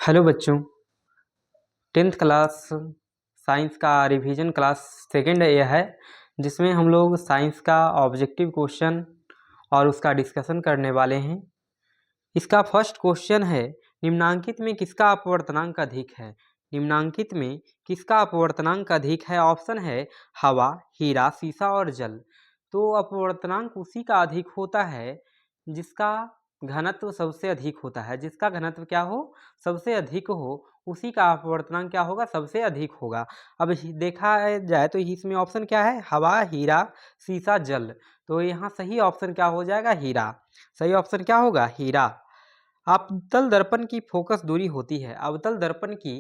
Hello बच्चों, 10th class science का revision class second यह है जिसमें हम लोग साइंस का ऑब्जेक्टिव क्वेश्चन और उसका डिस्कशन करने वाले हैं। इसका फर्स्ट क्वेश्चन है, निम्नांकित में किसका अपवर्तनांक अधिक है। निम्नांकित में किसका अपवर्तनांक अधिक है? ऑप्शन है हवा, हीरा, सीसा और जल। तो अपवर्तनांक उसी का अधिक होता है जिसका घनत्व सबसे अधिक होता है। जिसका घनत्व क्या हो, सबसे अधिक हो, उसी का अपवर्तनांक क्या होगा, सबसे अधिक होगा। अब देखा जाए तो इसमें ऑप्शन क्या है, हवा, हीरा, सीसा, जल। तो यहाँ सही ऑप्शन क्या हो जाएगा, हीरा। सही ऑप्शन क्या होगा, हीरा। अवतल दर्पण की फोकस दूरी होती है। अवतल दर्पण की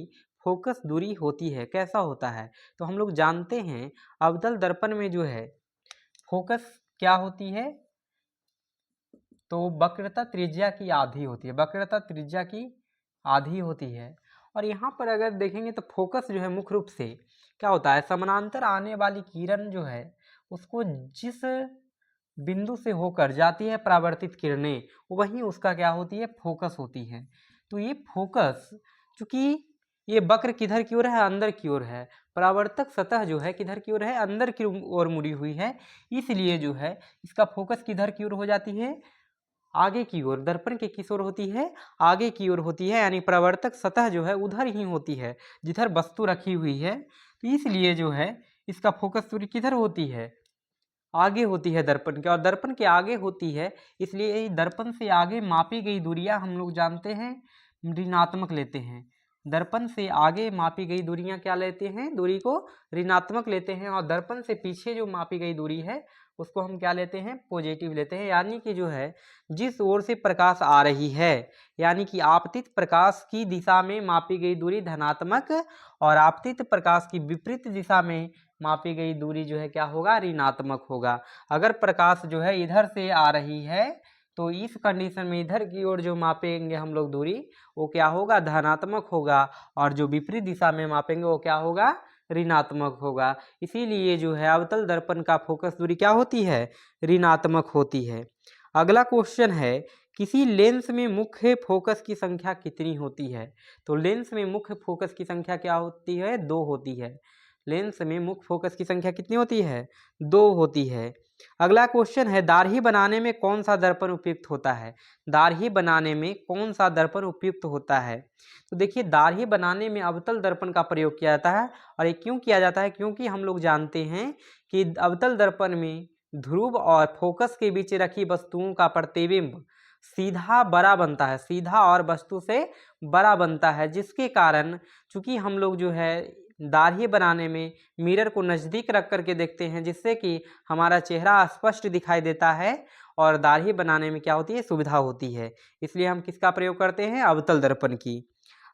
फोकस दूरी होती है, कैसा होता है? तो हम लोग जानते हैं अवतल दर्पण में जो है फोकस क्या होती है, तो वक्रता त्रिज्या की आधी होती है। वक्रता त्रिज्या की आधी होती है। और यहाँ पर अगर देखेंगे तो फोकस जो है मुख्य रूप से क्या होता है, समानांतर आने वाली किरण जो है उसको जिस बिंदु से होकर जाती है परावर्तित किरणें, वहीं उसका क्या होती है, फोकस होती है। तो ये फोकस, चूंकि ये वक्र किधर की ओर है, अंदर की ओर है, परावर्तक सतह जो है किधर की ओर है, अंदर की ओर मुड़ी हुई है, इसलिए जो है इसका फोकस किधर की ओर हो जाती है, आगे की ओर। दर्पण के किस ओर होती है, आगे की ओर होती है, यानी परावर्तक सतह जो है उधर ही होती है जिधर वस्तु रखी हुई है। तो इसलिए जो है इसका फोकस दूरी किधर होती है, आगे होती है दर्पण के, और दर्पण के आगे होती है, इसलिए दर्पण से आगे मापी गई दूरियां हम लोग जानते हैं ऋणात्मक लेते हैं। दर्पण से आगे मापी गई दूरियां क्या लेते हैं, दूरी को ऋणात्मक लेते हैं, और दर्पण से पीछे जो मापी गई दूरी है उसको हम क्या लेते हैं, पॉजिटिव लेते हैं। यानी कि जो है जिस ओर से प्रकाश आ रही है, यानी कि आपतित प्रकाश की दिशा में मापी गई दूरी धनात्मक, और आपतित प्रकाश की विपरीत दिशा में मापी गई दूरी जो है क्या होगा, ऋणात्मक होगा। अगर प्रकाश जो है इधर से आ रही है तो इस कंडीशन में इधर की ओर जो मापेंगे हम लोग दूरी, वो क्या होगा, धनात्मक होगा, और जो विपरीत दिशा में मापेंगे वो क्या होगा, ऋणात्मक होगा। इसीलिए जो है अवतल दर्पण का फोकस दूरी क्या होती है, ऋणात्मक होती है। अगला क्वेश्चन है, किसी लेंस में मुख्य फोकस की संख्या कितनी होती है। तो लेंस में मुख्य फोकस की संख्या क्या होती है, 2 होती है। लेंस में मुख्य फोकस की संख्या कितनी होती है, 2 होती है। अगला क्वेश्चन है, दाढ़ी बनाने में कौन सा दर्पण उपयुक्त होता है। दाढ़ी बनाने में कौन सा दर्पण उपयुक्त होता है? तो देखिए, दाढ़ी बनाने में अवतल दर्पण का प्रयोग किया जाता है। और ये क्यों किया जाता है, क्योंकि हम लोग जानते हैं कि अवतल दर्पण में ध्रुव और फोकस के बीच रखी वस्तुओं का प्रतिबिंब सीधा बड़ा बनता है, सीधा और वस्तु से बड़ा बनता है, जिसके कारण चूंकि हम लोग जो है दाढ़ी बनाने में मिरर को नज़दीक रख करके देखते हैं, जिससे कि हमारा चेहरा स्पष्ट दिखाई देता है, और दाढ़ी बनाने में क्या होती है, सुविधा होती है। इसलिए हम किसका प्रयोग करते हैं, अवतल दर्पण की।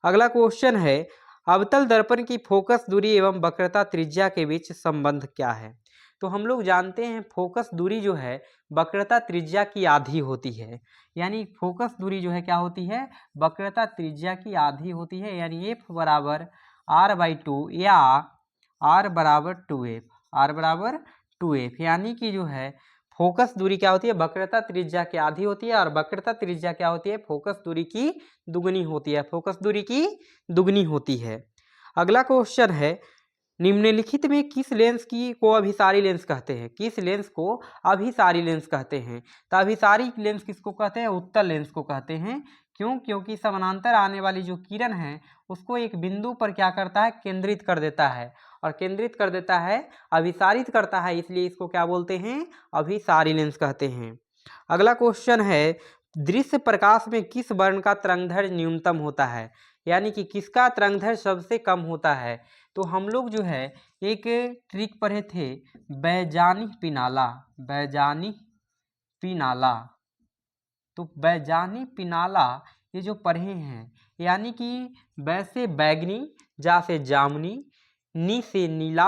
अगला क्वेश्चन है, अवतल दर्पण की फोकस दूरी एवं वक्रता त्रिज्या के बीच संबंध क्या है। तो हम लोग जानते हैं फोकस दूरी जो है वक्रता त्रिज्या की आधी होती है। यानी फोकस दूरी जो है क्या होती है, वक्रता त्रिज्या की आधी होती है। यानी एफ बराबर r/2 या r बराबर 2f, r बराबर 2f। यानी कि जो है फोकस दूरी क्या होती है, वक्रता त्रिज्या की आधी होती है, और वक्रता त्रिज्या क्या होती है, फोकस दूरी की दुगनी होती है। फोकस दूरी की दुगनी होती है। अगला क्वेश्चन है, निम्नलिखित में किस लेंस की को अभिसारी लेंस कहते हैं। किस लेंस को अभिसारी लेंस कहते हैं? तो अभिसारी लेंस किसको कहते हैं, उत्तल लेंस को कहते हैं। क्यों? क्योंकि समानांतर आने वाली जो किरण है उसको एक बिंदु पर क्या करता है, केंद्रित कर देता है, और केंद्रित कर देता है, अभिसारित करता है, इसलिए इसको क्या बोलते हैं, अभिसारी लेंस कहते हैं। अगला क्वेश्चन है, दृश्य प्रकाश में किस वर्ण का तरंगदैर्घ्य न्यूनतम होता है। यानी कि किसका तरंगदैर्घ्य सबसे कम होता है। तो हम लोग जो है एक ट्रिक पढ़े थे, बैजानी पिनाला, बैजानी पिनाला। तो बैजानी पिनाला ये जो पढ़े हैं, यानी कि बै से बैगनी, जा से जामुनी, नी से नीला,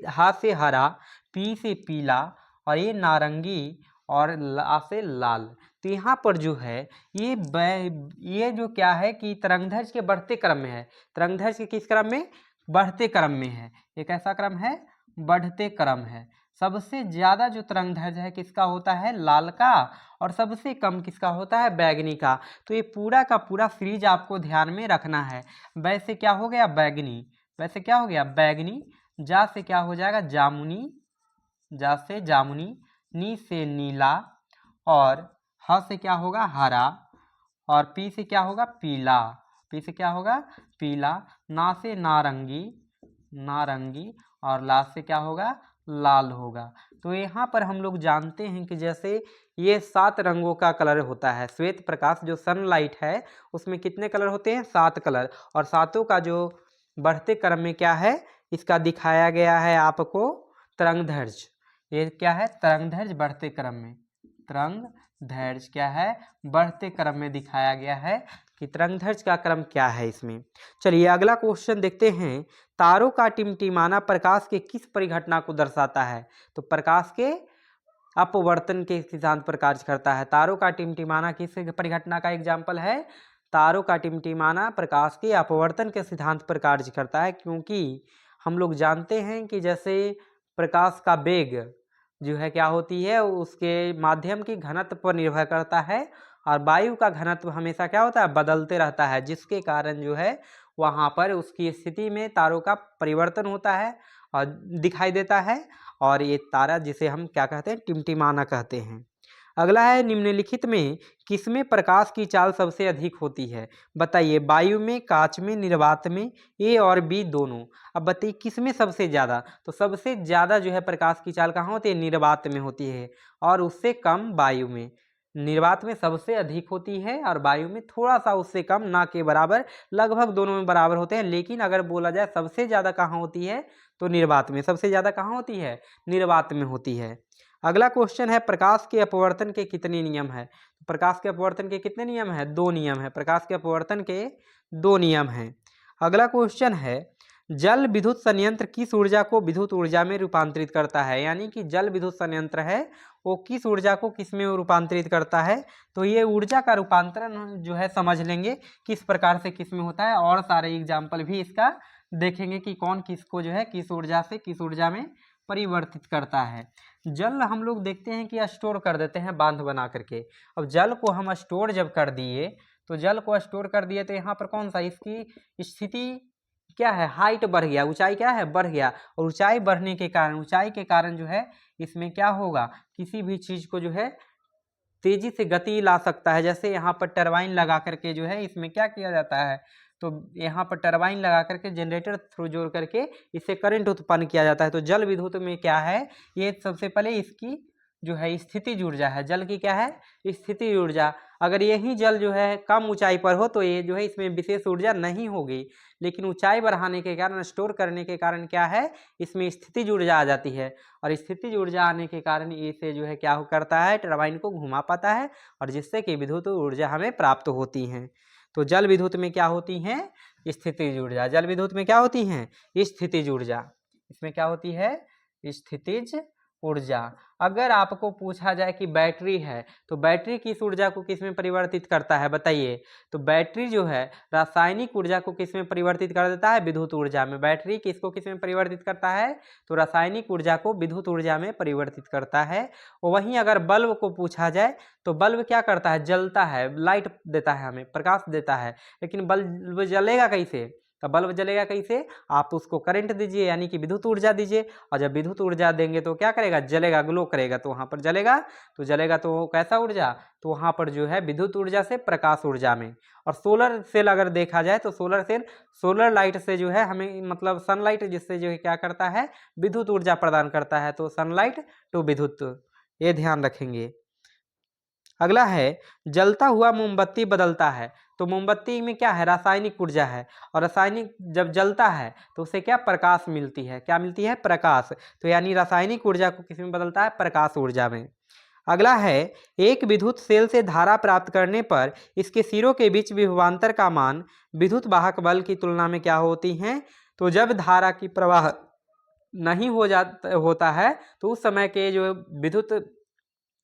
हा से हरा, पी से पीला, और ये नारंगी, और ला से लाल। तो यहाँ पर जो है ये जो क्या है कि तरंगदैर्घ्य के बढ़ते क्रम में है। तरंगदैर्घ्य के किस क्रम में, बढ़ते क्रम में है। एक ऐसा क्रम है, बढ़ते क्रम है। सबसे ज़्यादा जो तरंग दैर्ध्य है किसका होता है, लाल का, और सबसे कम किसका होता है, बैगनी का। तो ये पूरा का पूरा सीरीज आपको ध्यान में रखना है। वैसे क्या हो गया, बैगनी, वैसे क्या हो गया, बैगनी, जा से क्या हो जाएगा, जामुनी, जा से जामुनी, नी से नीला, और ह से क्या होगा, हरा, और पी से क्या होगा, पीला, पी से क्या होगा, पीला, ना से नारंगी, नारंगी, और ला से क्या होगा, लाल होगा। तो यहाँ पर हम लोग जानते हैं कि जैसे ये 7 रंगों का कलर होता है। श्वेत प्रकाश जो सनलाइट है उसमें कितने कलर होते हैं, 7 कलर, और सातों का जो बढ़ते क्रम में क्या है, इसका दिखाया गया है आपको तरंग दैर्ध्य। ये क्या है, तरंग दैर्ध्य बढ़ते क्रम में, तरंग दैर्ध्य क्या है, बढ़ते क्रम में दिखाया गया है कि तरंग दैर्ध्य का क्रम क्या है इसमें। चलिए अगला क्वेश्चन देखते हैं। तारों का टिमटिमाना प्रकाश के किस परिघटना को दर्शाता है। तो प्रकाश के अपवर्तन के सिद्धांत पर कार्य करता है। तारों का टिमटिमाना किस परिघटना का एग्जाम्पल है, तारों का टिमटिमाना प्रकाश के अपवर्तन के सिद्धांत पर कार्य करता है, क्योंकि हम लोग जानते हैं कि जैसे प्रकाश का वेग जो है क्या होती है, उसके माध्यम की घनत्व पर निर्भर करता है, और वायु का घनत्व हमेशा क्या होता है, बदलते रहता है, जिसके कारण जो है वहाँ पर उसकी स्थिति में तारों का परिवर्तन होता है और दिखाई देता है, और ये तारा जिसे हम क्या कहते हैं, टिमटिमाना कहते हैं। अगला है, निम्नलिखित में किसमें प्रकाश की चाल सबसे अधिक होती है। बताइए, वायु में, कांच में, निर्वात में, ए और बी दोनों। अब बताइए किसमें सबसे ज़्यादा। तो सबसे ज़्यादा जो है प्रकाश की चाल कहाँ होती है, निर्वात में होती है, और उससे कम वायु में। निर्वात में सबसे अधिक होती है और वायु में थोड़ा सा उससे कम, ना के बराबर, लगभग दोनों में बराबर होते हैं। लेकिन अगर बोला जाए सबसे ज़्यादा कहाँ होती है, तो निर्वात में। सबसे ज़्यादा कहाँ होती है, निर्वात में होती है। अगला क्वेश्चन है, प्रकाश के अपवर्तन के कितने नियम है। प्रकाश के अपवर्तन के कितने नियम है, 2 नियम है। प्रकाश के अपवर्तन के 2 नियम हैं। अगला क्वेश्चन है, जल विद्युत संयंत्र किस ऊर्जा को विद्युत ऊर्जा में रूपांतरित करता है। यानी कि जल विद्युत संयंत्र है वो किस ऊर्जा को किस में रूपांतरित करता है। तो ये ऊर्जा का रूपांतरण जो है समझ लेंगे किस प्रकार से किस में होता है, और सारे एग्जाम्पल भी इसका देखेंगे कि कौन किसको जो है किस ऊर्जा से किस ऊर्जा में परिवर्तित करता है। जल हम लोग देखते हैं कि स्टोर कर देते हैं बांध बना करके। अब जल को हम स्टोर जब कर दिए, तो जल को स्टोर कर दिए तो यहाँ पर कौन सा, इसकी स्थिति क्या है, हाइट बढ़ गया, ऊंचाई क्या है, बढ़ गया, और ऊंचाई बढ़ने के कारण, ऊंचाई के कारण जो है इसमें क्या होगा, किसी भी चीज़ को जो है तेजी से गति ला सकता है। जैसे यहाँ पर टरबाइन लगा करके जो है इसमें क्या किया जाता है, तो यहाँ पर टरबाइन लगा करके जनरेटर थ्रू जोड़ करके इससे करंट उत्पन्न किया जाता है। तो जल विद्युत में क्या है, ये सबसे पहले इसकी जो है स्थितिज ऊर्जा है। जल की क्या है, स्थितिज ऊर्जा। अगर यही जल जो है कम ऊंचाई पर हो तो ये जो है इसमें विशेष ऊर्जा नहीं होगी, लेकिन ऊंचाई बढ़ाने के कारण, स्टोर करने के कारण क्या है, इसमें स्थितिज ऊर्जा आ जाती है, और स्थितिज ऊर्जा आने के कारण इसे जो है क्या करता है, टरबाइन को घुमा पाता है, और जिससे कि विद्युत ऊर्जा हमें प्राप्त होती है। तो जल विद्युत में क्या होती हैं, स्थितिज ऊर्जा। जल विद्युत में क्या होती हैं, स्थितिज ऊर्जा। इसमें क्या होती है, स्थितिज ऊर्जा। अगर आपको पूछा जाए कि बैटरी है, तो बैटरी किस ऊर्जा को किस में परिवर्तित करता है, बताइए। तो बैटरी जो है रासायनिक ऊर्जा को किस में परिवर्तित कर देता है, विद्युत ऊर्जा में। बैटरी किसको किस में परिवर्तित करता है, तो रासायनिक ऊर्जा को विद्युत ऊर्जा में परिवर्तित करता है। वहीं अगर बल्ब को पूछा जाए, तो बल्ब क्या करता है, जलता है, लाइट देता है, हमें प्रकाश देता है, लेकिन बल्ब जलेगा कैसे। तो बल्ब जलेगा कैसे, आप उसको करंट दीजिए, यानी कि विद्युत ऊर्जा दीजिए, और जब विद्युत ऊर्जा देंगे तो क्या करेगा, जलेगा, ग्लो करेगा, तो वहाँ पर जलेगा। तो जलेगा तो कैसा ऊर्जा, तो वहाँ पर जो है विद्युत ऊर्जा से प्रकाश ऊर्जा में। और सोलर सेल अगर देखा जाए, तो सोलर सेल सोलर लाइट से जो है हमें, मतलब सनलाइट जिससे जो है क्या करता है, विद्युत ऊर्जा प्रदान करता है। तो सनलाइट टू विद्युत, ये ध्यान रखेंगे। अगला है, जलता हुआ मोमबत्ती बदलता है। तो मोमबत्ती में क्या है, रासायनिक ऊर्जा है, और रासायनिक जब जलता है तो उसे क्या, प्रकाश मिलती है। क्या मिलती है, प्रकाश। तो यानी रासायनिक ऊर्जा को किस में बदलता है, प्रकाश ऊर्जा में। अगला है, एक विद्युत सेल से धारा प्राप्त करने पर इसके सिरों के बीच विभवांतर का मान विद्युत वाहक बल की तुलना में क्या होती हैं। तो जब धारा की प्रवाह नहीं होता है, तो उस समय के जो विद्युत,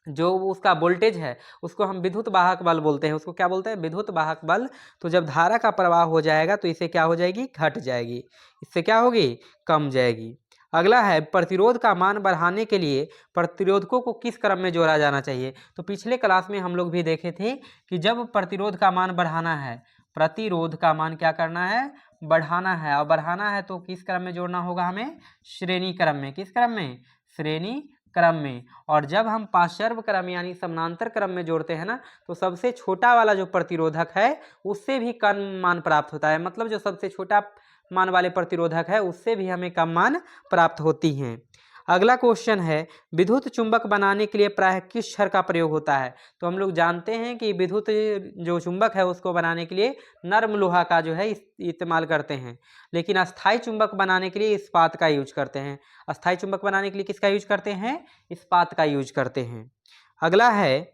जो उसका वोल्टेज है, उसको हम विद्युत वाहक बल बोलते हैं। उसको क्या बोलते हैं, विद्युत वाहक बल। तो जब धारा का प्रवाह हो जाएगा तो इसे क्या हो जाएगी, घट जाएगी, इससे क्या होगी, कम जाएगी। अगला है प्रतिरोध का मान बढ़ाने के लिए प्रतिरोधकों को किस क्रम में जोड़ा जाना चाहिए। तो पिछले क्लास में हम लोग भी देखे थे कि जब प्रतिरोध का मान बढ़ाना है, प्रतिरोध का मान क्या करना है, बढ़ाना है, और बढ़ाना है तो किस क्रम में जोड़ना होगा हमें, श्रेणी क्रम में। किस क्रम में, श्रेणी क्रम में। और जब हम पार्श्व क्रम यानी समानांतर क्रम में जोड़ते हैं ना, तो सबसे छोटा वाला जो प्रतिरोधक है उससे भी कम मान प्राप्त होता है। मतलब जो सबसे छोटा मान वाले प्रतिरोधक है उससे भी हमें कम मान प्राप्त होती हैं। अगला क्वेश्चन है विद्युत चुंबक बनाने के लिए प्रायः किस क्षण का प्रयोग होता है। तो हम लोग जानते हैं कि विद्युत जो चुंबक है उसको बनाने के लिए नर्म लोहा का जो है इस्तेमाल करते हैं, लेकिन अस्थाई चुंबक बनाने के लिए इस्पात का यूज करते हैं। अस्थाई चुंबक बनाने के लिए किसका यूज करते हैं, इस्पात का यूज करते हैं। अगला है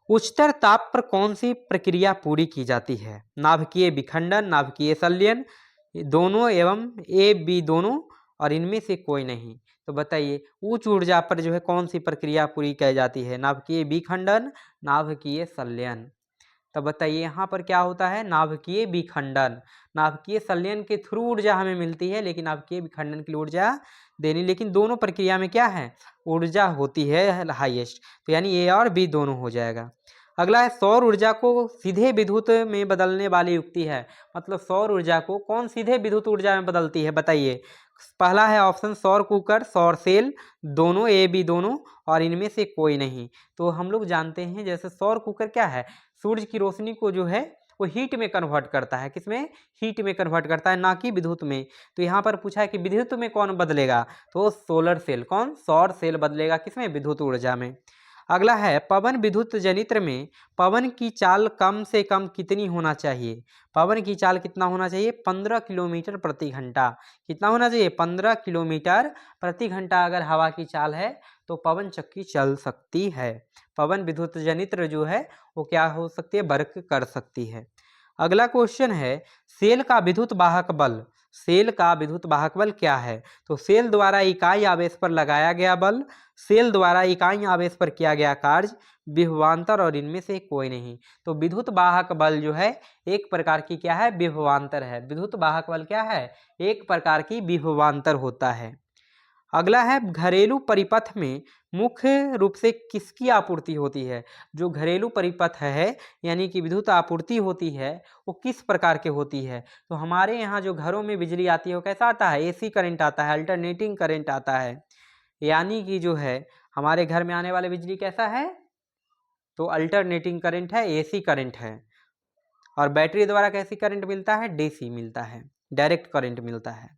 उच्चतर ताप पर कौन सी प्रक्रिया पूरी की जाती है। नाभिकीय विखंडन, नाभिकीय संलयन, दोनों एवं ए बी दोनों, और इनमें से कोई नहीं। तो बताइए उच्च ऊर्जा पर जो है कौन सी प्रक्रिया पूरी की जाती है, नाभिकीय विखंडन, नाभिकीय संलयन। तो बताइए यहाँ पर क्या होता है, नाभिकीय विखंडन। नाभिकीय संलयन के थ्रू ऊर्जा हमें मिलती है, लेकिन नाभिकीय विखंडन की ऊर्जा देनी, लेकिन दोनों प्रक्रिया में क्या है, ऊर्जा होती है हाईएस्ट। तो यानी ए और बी दोनों हो जाएगा। अगला है सौर ऊर्जा को सीधे विद्युत में बदलने वाली युक्ति है। मतलब सौर ऊर्जा को कौन सीधे विद्युत ऊर्जा में बदलती है, बताइए। पहला है ऑप्शन सौर कुकर, सौर सेल, दोनों ए बी दोनों, और इनमें से कोई नहीं। तो हम लोग जानते हैं जैसे सौर कुकर क्या है, सूर्य की रोशनी को जो है वो हीट में कन्वर्ट करता है। किसमें, हीट में कन्वर्ट करता है, ना कि विद्युत में। तो यहाँ पर पूछा है कि विद्युत में कौन बदलेगा, तो सोलर सेल, कौन, सौर सेल बदलेगा किसमें, विद्युत ऊर्जा में। अगला है पवन विद्युत जनित्र में पवन की चाल कम से कम कितनी होना चाहिए। पवन की चाल कितना होना चाहिए, 15 किलोमीटर प्रति घंटा। कितना होना चाहिए, 15 किलोमीटर प्रति घंटा अगर हवा की चाल है तो पवन चक्की चल सकती है। पवन विद्युत जनित्र जो है वो क्या हो सकती है, वर्क कर सकती है। अगला क्वेश्चन है सेल का विद्युत वाहक बल, सेल का विद्युत वाहक बल क्या है। तो सेल द्वारा इकाई आवेश पर लगाया गया बल, सेल द्वारा इकाई आवेश पर किया गया कार्य, विभवांतर, और इनमें से कोई नहीं। तो विद्युत वाहक बल जो है एक प्रकार की क्या है, विभवांतर है। विद्युत वाहक बल क्या है, एक प्रकार की विभवांतर होता है। अगला है घरेलू परिपथ में मुख्य रूप से किसकी आपूर्ति होती है। जो घरेलू परिपथ है यानी कि विद्युत आपूर्ति होती है वो किस प्रकार के होती है। तो हमारे यहाँ जो घरों में बिजली आती है वो कैसा आता है, एसी करंट आता है, अल्टरनेटिंग करंट आता है। यानी कि जो है हमारे घर में आने वाले बिजली कैसा है, तो अल्टरनेटिंग करंट है, एसी करंट है। और बैटरी द्वारा कैसी करंट मिलता है, डीसी मिलता है, डायरेक्ट करंट मिलता है।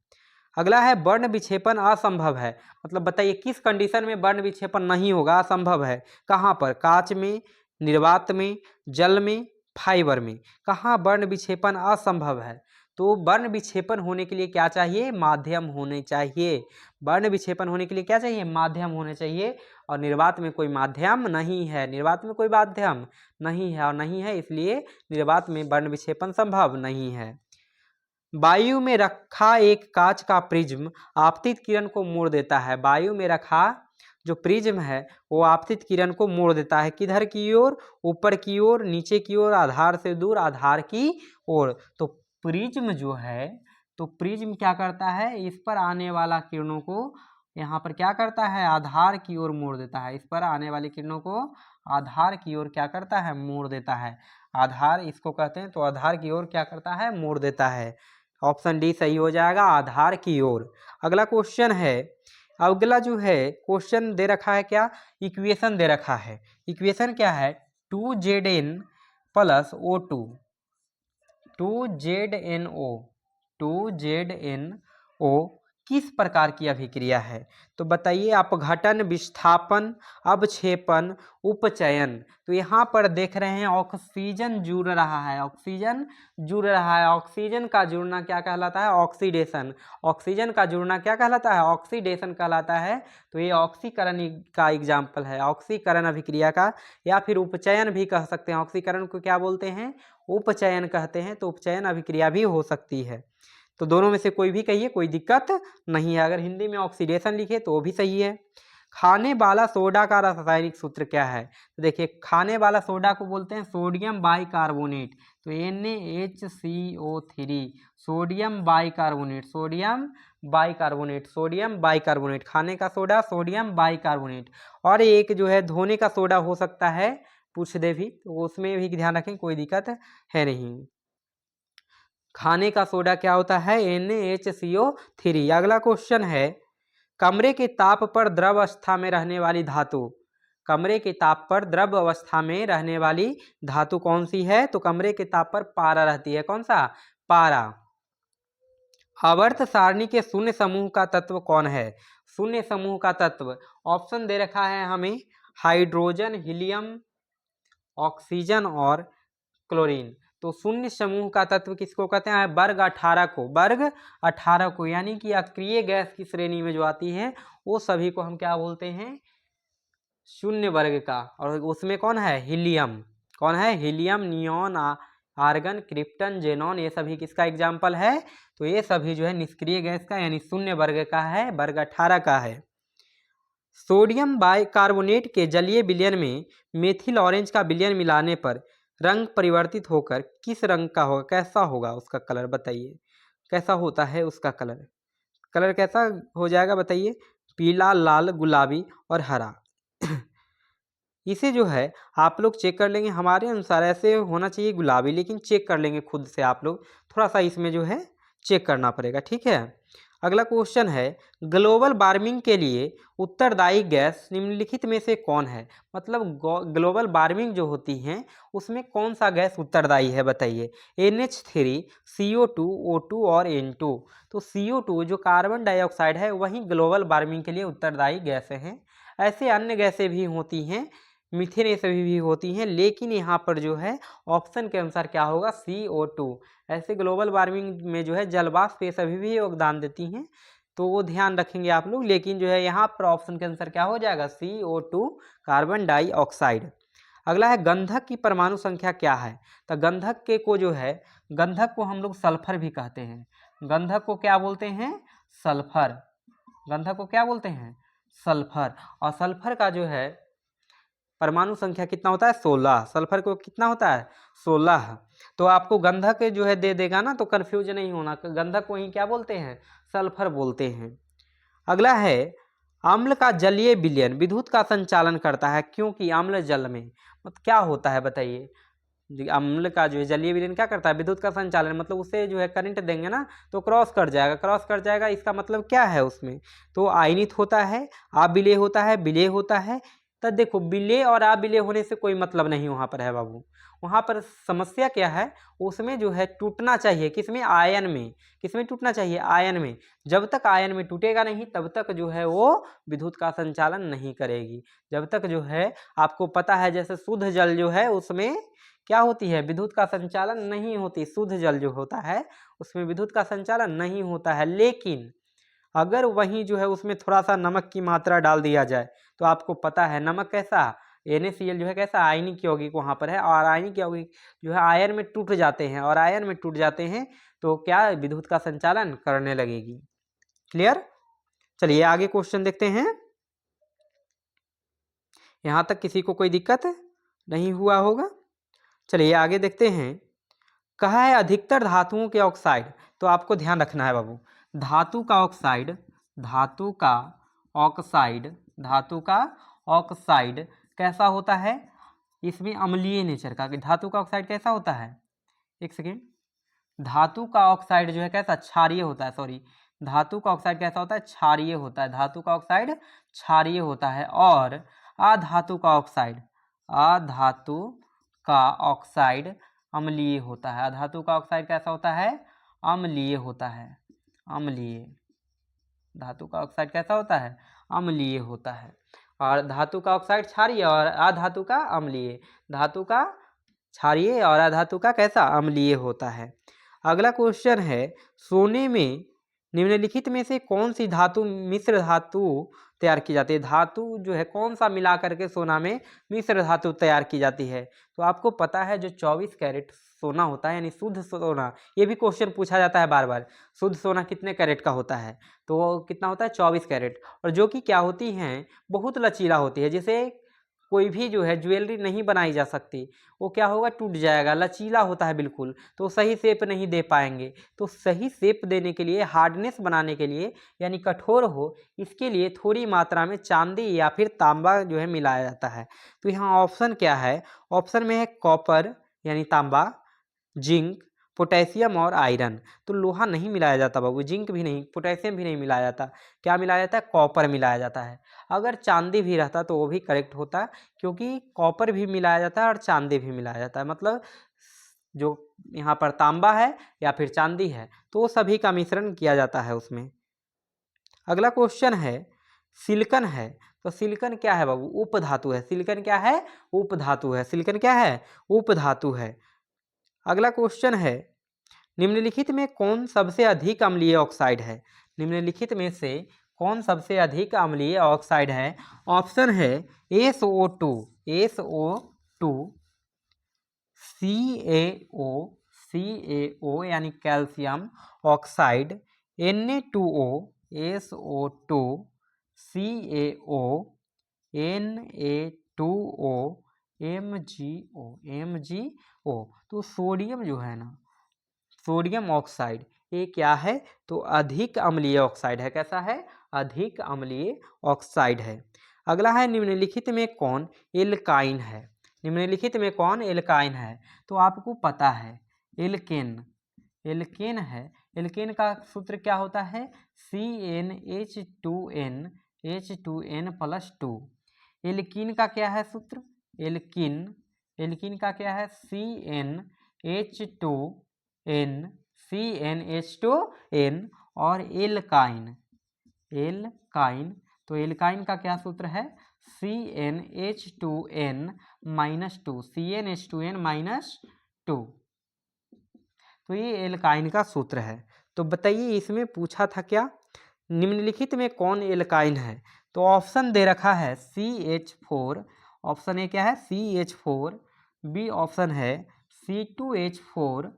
अगला है वर्ण विक्षेपण असंभव है। मतलब बताइए किस कंडीशन में वर्ण विक्षेपण नहीं होगा, असंभव है। कहाँ पर, कांच में, निर्वात में, जल में, फाइबर में, कहाँ वर्ण विक्षेपण असंभव है। तो वर्ण विक्षेपण होने के लिए क्या चाहिए, माध्यम होने चाहिए। वर्ण विक्षेपण होने के लिए क्या चाहिए, माध्यम होने चाहिए। और निर्वात में कोई माध्यम नहीं है, निर्वात में कोई माध्यम नहीं है, और नहीं है इसलिए निर्वात में वर्ण विक्षेपण संभव नहीं है। वायु में रखा एक कांच का प्रिज्म आपतित किरण को मोड़ देता है। वायु में रखा जो प्रिज्म है वो आपतित किरण को मोड़ देता है, किधर की ओर, ऊपर की ओर, नीचे की ओर, आधार से दूर, आधार की ओर। तो प्रिज्म जो है, तो प्रिज्म क्या करता है, इस पर आने वाला किरणों को यहाँ पर क्या करता है, आधार की ओर मोड़ देता है। इस पर आने वाली किरणों को आधार की ओर क्या करता है, मोड़ देता है। आधार इसको कहते हैं, तो आधार की ओर क्या करता है, मोड़ देता है। ऑप्शन डी सही हो जाएगा, आधार की ओर। अगला क्वेश्चन है, अगला जो है क्वेश्चन दे रखा है क्या, इक्वेशन दे रखा है। इक्वेशन क्या है, 2Zn प्लस O2, 2ZnO किस प्रकार की अभिक्रिया है। तो बताइए, अपघटन, विस्थापन, अवक्षेपण, उपचयन। तो यहाँ पर देख रहे हैं ऑक्सीजन जुड़ रहा है, ऑक्सीजन जुड़ रहा है। ऑक्सीजन का जुड़ना क्या कहलाता है, ऑक्सीडेशन। ऑक्सीजन का जुड़ना क्या कहलाता है, ऑक्सीडेशन कहलाता है। तो ये ऑक्सीकरण का एग्जाम्पल है, ऑक्सीकरण अभिक्रिया का, या फिर उपचयन भी कह सकते हैं। ऑक्सीकरण को क्या बोलते हैं, उपचयन कहते हैं। तो उपचयन अभिक्रिया भी हो सकती है। तो दोनों में से कोई भी कहिए, कोई दिक्कत नहीं है। अगर हिंदी में ऑक्सीडेशन लिखे तो वो भी सही है। खाने वाला सोडा का रासायनिक सूत्र क्या है? तो देखिए खाने वाला सोडा को बोलते हैं सोडियम बाइकार्बोनेट। तो NaHCO3 sodium bicarbonate, sodium bicarbonate, sodium bicarbonate, खाने का सोडा सोडियम बाइकार्बोनेट। और एक जो है धोने का सोडा हो सकता है, पूछ दे भी, तो उसमें भी ध्यान रखें, कोई दिक्कत है नहीं। खाने का सोडा क्या होता है? NaHCO3। अगला क्वेश्चन है, कमरे के ताप पर द्रव अवस्था में रहने वाली धातु, कमरे के ताप पर द्रव अवस्था में रहने वाली धातु कौन सी है? तो कमरे के ताप पर पारा रहती है। कौन सा? पारा। आवर्त सारणी के शून्य समूह का तत्व कौन है? शून्य समूह का तत्व ऑप्शन दे रखा है हमें, हाइड्रोजन, हीलियम, ऑक्सीजन और क्लोरीन। तो शून्य समूह का तत्व किसको कहते हैं? वर्ग 18 को, वर्ग 18 को, यानी कि अक्रिय गैस की श्रेणी में जो आती है वो सभी को हम क्या बोलते हैं? शून्य वर्ग का। और उसमें कौन है? हीलियम। कौन है? Helium, neon, argon, krypton, xenon, ये सभी किसका एग्जाम्पल है? तो ये सभी जो है निष्क्रिय गैस का यानी शून्य वर्ग का है, वर्ग 18 का है। सोडियम बाइकार्बोनेट के जलीय विलयन में मेथिल ऑरेंज का विलयन मिलाने पर रंग परिवर्तित होकर किस रंग का होगा? कैसा होगा उसका कलर? बताइए कैसा होता है उसका कलर? कलर कैसा हो जाएगा बताइए? पीला, लाल, गुलाबी और हरा। इसे जो है आप लोग चेक कर लेंगे, हमारे अनुसार ऐसे होना चाहिए गुलाबी, लेकिन चेक कर लेंगे खुद से आप लोग, थोड़ा सा इसमें जो है चेक करना पड़ेगा, ठीक है। अगला क्वेश्चन है, ग्लोबल वार्मिंग के लिए उत्तरदायी गैस निम्नलिखित में से कौन है? मतलब ग्लोबल वार्मिंग जो होती है उसमें कौन सा गैस उत्तरदायी है? बताइए। NH3, CO2, O2 और N2। तो CO2 जो कार्बन डाइऑक्साइड है वही ग्लोबल वार्मिंग के लिए उत्तरदायी गैसें हैं। ऐसे अन्य गैसें भी होती हैं, मीथेन ये सभी भी होती हैं, लेकिन यहाँ पर जो है ऑप्शन के अनुसार क्या होगा? CO2। ऐसे ग्लोबल वार्मिंग में जो है जलवाष्प ये सभी भी योगदान देती हैं, तो वो ध्यान रखेंगे आप लोग, लेकिन जो है यहाँ पर ऑप्शन के अनुसार क्या हो जाएगा? CO2, carbon dioxide. अगला है, गंधक की परमाणु संख्या क्या है? तो गंधक के को जो है, गंधक को हम लोग सल्फर भी कहते हैं। गंधक को क्या बोलते हैं? सल्फर। गंधक को क्या बोलते हैं? सल्फर। और सल्फर का जो है परमाणु संख्या कितना होता है? 16। सल्फर को कितना होता है? 16। तो आपको गंधक जो है दे देगा ना, तो कन्फ्यूज नहीं होना, गंधक को ही क्या बोलते हैं? सल्फर बोलते हैं। अगला है, अम्ल का जलीय विलयन विद्युत का संचालन करता है क्योंकि अम्ल जल में, मतलब क्या होता है बताइए? अम्ल का जो है जलीय विलयन क्या करता है? विद्युत का संचालन, मतलब उसे जो है करंट देंगे ना तो क्रॉस कर जाएगा, क्रॉस कर जाएगा, इसका मतलब क्या है उसमें? तो आयनित होता है, अविलेय होता है, विलेय होता है। तो देखो विलेय और अविलेय होने से कोई मतलब नहीं वहाँ पर है बाबू। वहाँ पर समस्या क्या है? उसमें जो है टूटना चाहिए, किसमें? आयन में। किसमें टूटना चाहिए? आयन में। जब तक आयन में टूटेगा नहीं तब तक जो है वो विद्युत का संचालन नहीं करेगी। जब तक जो है आपको पता है, जैसे शुद्ध जल जो है उसमें क्या होती है? विद्युत का संचालन नहीं होती। शुद्ध जल जो होता है उसमें विद्युत का संचालन नहीं होता है, लेकिन अगर वहीं जो है उसमें थोड़ा सा नमक की मात्रा डाल दिया जाए तो आपको पता है नमक कैसा? NaCl जो है कैसा? आयनिक यौगिक वहाँ पर है, और आयनिक यौगिक जो है आयन में टूट जाते हैं, और आयन में टूट जाते हैं तो क्या? विद्युत का संचालन करने लगेगी। क्लियर? चलिए आगे क्वेश्चन देखते हैं। यहाँ तक किसी को कोई दिक्कत नहीं हुआ होगा? चलिए आगे देखते हैं। कहा है अधिकतर धातुओं के ऑक्साइड, तो आपको ध्यान रखना है बाबू, धातु का ऑक्साइड, धातु का ऑक्साइड, धातु का ऑक्साइड कैसा होता है? इसमें अम्लीय नेचर का। धातु का ऑक्साइड कैसा होता है? एक सेकेंड। धातु का ऑक्साइड जो है कैसा? क्षारीय होता है, सॉरी, धातु का ऑक्साइड कैसा होता है? क्षारीय होता है। धातु का ऑक्साइड क्षारीय होता है। और अधातु का ऑक्साइड, अधातु का ऑक्साइड अम्लीय होता है। अधातु का ऑक्साइड कैसा होता है? अम्लीय होता है, अम्लीय। धातु का ऑक्साइड कैसा होता है? अम्लीय होता है। और धातु का ऑक्साइड क्षारीय और अधातु का अम्लीय। धातु का क्षारीय और अधातु का कैसा? अम्लीय होता है। अगला क्वेश्चन है, सोने में निम्नलिखित में से कौन सी धातु मिश्र धातु तैयार की जाती है? धातु जो है कौन सा मिला करके सोना में मिश्र धातु तैयार की जाती है? तो आपको पता है जो 24 कैरेट सोना होता है यानी शुद्ध सोना, ये भी क्वेश्चन पूछा जाता है बार बार, शुद्ध सोना कितने कैरेट का होता है? तो वो कितना होता है 24 कैरेट। और जो कि क्या होती हैं, बहुत लचीला होती है, जैसे कोई भी जो है ज्वेलरी नहीं बनाई जा सकती, वो क्या होगा, टूट जाएगा, लचीला होता है बिल्कुल, तो सही शेप नहीं दे पाएंगे। तो सही शेप देने के लिए, हार्डनेस बनाने के लिए यानी कठोर हो, इसके लिए थोड़ी मात्रा में चांदी या फिर तांबा जो है मिलाया जाता है। तो यहाँ ऑप्शन क्या है? ऑप्शन में है कॉपर यानी तांबा, जिंक, पोटेशियम और आयरन। तो लोहा नहीं मिलाया जाता बाबू, जिंक भी नहीं, पोटेशियम भी नहीं मिलाया जाता। क्या मिलाया जाता है? कॉपर मिलाया जाता है। अगर चांदी भी रहता तो वो भी करेक्ट होता, क्योंकि कॉपर भी मिलाया जाता है और चांदी भी मिलाया जाता है, मतलब जो यहाँ पर तांबा है या फिर चांदी है तो वो सभी का मिश्रण किया जाता है उसमें। अगला क्वेश्चन है सिलिकन है, तो सिलिकन क्या है बाबू? उपधातु है। सिलिकन क्या है? उपधातु है। सिलिकन क्या है? उपधातु है। अगला क्वेश्चन है निम्नलिखित में कौन सबसे अधिक अम्लीय ऑक्साइड है? निम्नलिखित में से कौन सबसे अधिक अम्लीय ऑक्साइड है? ऑप्शन है SO2, SO2, CaO, CaO यानी calcium oxide, Na2O, SO2, CaO, Na2O, MgO, MgO। तो सोडियम जो है ना, सोडियम ऑक्साइड, ये क्या है? तो अधिक अम्लीय ऑक्साइड है। कैसा है? अधिक अम्लीय ऑक्साइड है। अगला है निम्नलिखित में कौन एल्काइन है? निम्नलिखित में कौन एल्काइन है? तो आपको पता है एल्केन, एल्केन है। एल्केन का सूत्र क्या होता है? CnH2n, H2n+2। एल्कीन का क्या है सूत्र? एल्कीन, एल्कीन का क्या है? CnH2n, CnH2n। और एल्काइन, एल्काइन, तो एल्काइन का क्या सूत्र है? CnH2n-2, CnH2n-2। तो ये एल्काइन का सूत्र है। तो बताइए इसमें पूछा था क्या? निम्नलिखित में कौन एल्काइन है? तो ऑप्शन दे रखा है CH4, ऑप्शन ए क्या है? CH4, बी ऑप्शन है C2H4,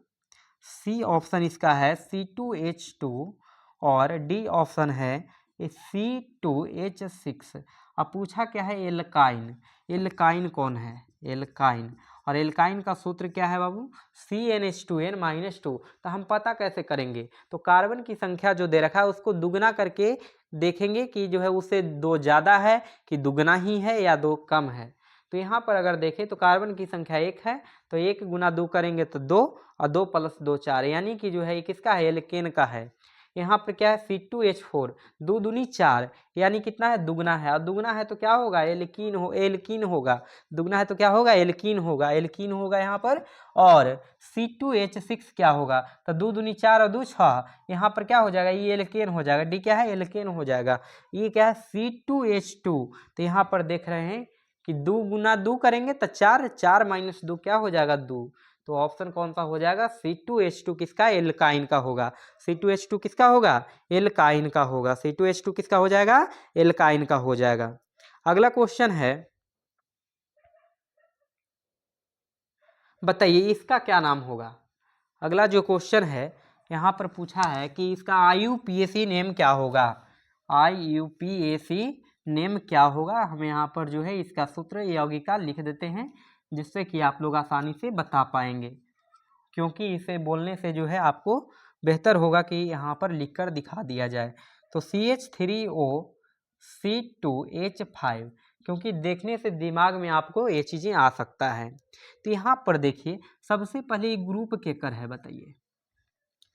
सी ऑप्शन इसका है C2H2 और डी ऑप्शन है C2H6। अब पूछा क्या है? एल्काइन। एल्काइन कौन है? एल्काइन। और एल्काइन का सूत्र क्या है बाबू? CnH2n-2। तो हम पता कैसे करेंगे? तो कार्बन की संख्या जो दे रखा है उसको दुगना करके देखेंगे कि जो है उससे 2 ज़्यादा है कि दुगना ही है या 2 कम है। तो यहाँ पर अगर देखें तो कार्बन की संख्या 1 है, तो 1 × 2 करेंगे तो 2, और 2 + 2 4, यानी कि जो है ये किसका है? एल्केन का है। यहाँ पर क्या है? C2H4, 2 दूनी 4, यानी कितना है? दुगना है। और दुगना है तो क्या होगा? एल्कीन होगा। दुगना है तो क्या होगा? एल्कीन होगा, एल्कीन होगा यहाँ पर। और C2H6 क्या होगा? तो 2 दूनी 4 और 2 6, यहाँ पर क्या हो जाएगा? ये एल्केन हो जाएगा। डी क्या है? एल्केन हो जाएगा। ये क्या है? C2H2। तो यहाँ पर देख रहे हैं कि 2 × 2 करेंगे तो 4, 4 - 2 क्या हो जाएगा? 2। तो ऑप्शन कौन सा हो जाएगा? C2H2 किसका? एल्काइन का होगा। C2H2 किसका होगा? एल्काइन का होगा। C2H2 किसका हो जाएगा? एल्काइन का हो जाएगा। अगला क्वेश्चन है, बताइए इसका क्या नाम होगा? अगला जो क्वेश्चन है यहाँ पर पूछा है कि इसका IUPAC नेम क्या होगा? IUPAC नेम क्या होगा? हम यहाँ पर जो है इसका सूत्र यौगिका लिख देते हैं, जिससे कि आप लोग आसानी से बता पाएंगे, क्योंकि इसे बोलने से जो है आपको बेहतर होगा कि यहाँ पर लिखकर दिखा दिया जाए। तो CH3O C2H5, क्योंकि देखने से दिमाग में आपको ये चीज़ें आ सकता है। तो यहाँ पर देखिए सबसे पहले ग्रुप केकर है? बताइए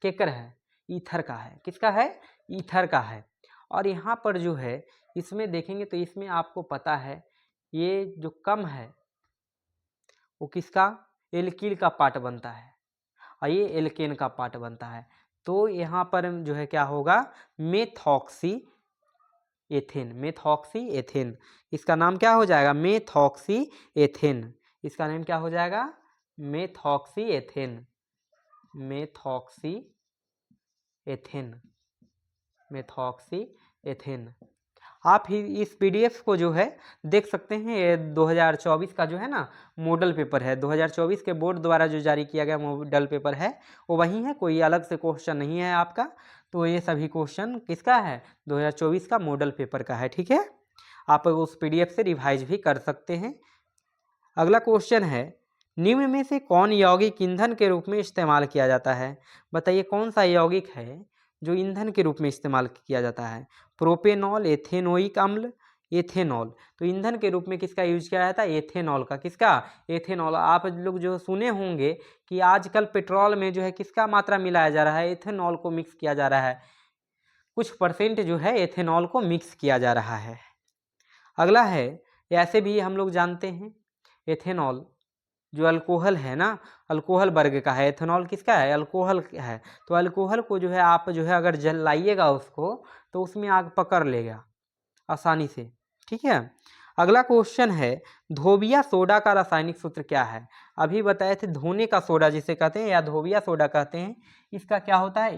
केकर है? ईथर का है। किसका है? ईथर का है। और यहाँ पर जो है इसमें देखेंगे तो इसमें आपको पता है ये जो कम है वो किसका? एल्किल का पार्ट बनता है और ये एल्केन का पार्ट बनता है। तो यहाँ पर जो है क्या होगा? Methoxy ethane, methoxy ethane. इसका नाम क्या हो जाएगा? Methoxy ethane. इसका नाम क्या हो जाएगा? Methoxy ethane, methoxy ethane. Methoxy ethane. आप ही इस पीडीएफ को जो है देख सकते हैं। ये 2024 का जो है ना मॉडल पेपर है, 2024 के बोर्ड द्वारा जो जारी किया गया मॉडल पेपर है वो वही है, कोई अलग से क्वेश्चन नहीं है आपका। तो ये सभी क्वेश्चन किसका है, 2024 का मॉडल पेपर का है। ठीक है, आप उस पीडीएफ से रिवाइज भी कर सकते हैं। अगला क्वेश्चन है, निम्न में से कौन यौगिक ईंधन के रूप में इस्तेमाल किया जाता है। बताइए कौन सा यौगिक है जो ईंधन के रूप में इस्तेमाल किया जाता है। प्रोपेनॉल, एथेनोइक अम्ल, एथेनॉल। तो ईंधन के रूप में किसका यूज किया जाता है, एथेनॉल का। किसका, एथेनॉल। आप लोग जो सुने होंगे कि आजकल पेट्रोल में जो है किसका मात्रा मिलाया जा रहा है, एथेनॉल को मिक्स किया जा रहा है। कुछ परसेंट जो है एथेनॉल को मिक्स किया जा रहा है। अगला है, ऐसे भी हम लोग जानते हैं एथेनॉल जो अल्कोहल है ना, अल्कोहल वर्ग का है। एथेनॉल किसका है, अल्कोहल है। तो अल्कोहल को जो है आप जो है अगर जलाइएगा उसको तो उसमें आग पकड़ लेगा आसानी से। ठीक है, अगला क्वेश्चन है, धोबिया सोडा का रासायनिक सूत्र क्या है। अभी बताए थे धोने का सोडा जिसे कहते हैं या धोबिया सोडा कहते हैं, इसका क्या होता है,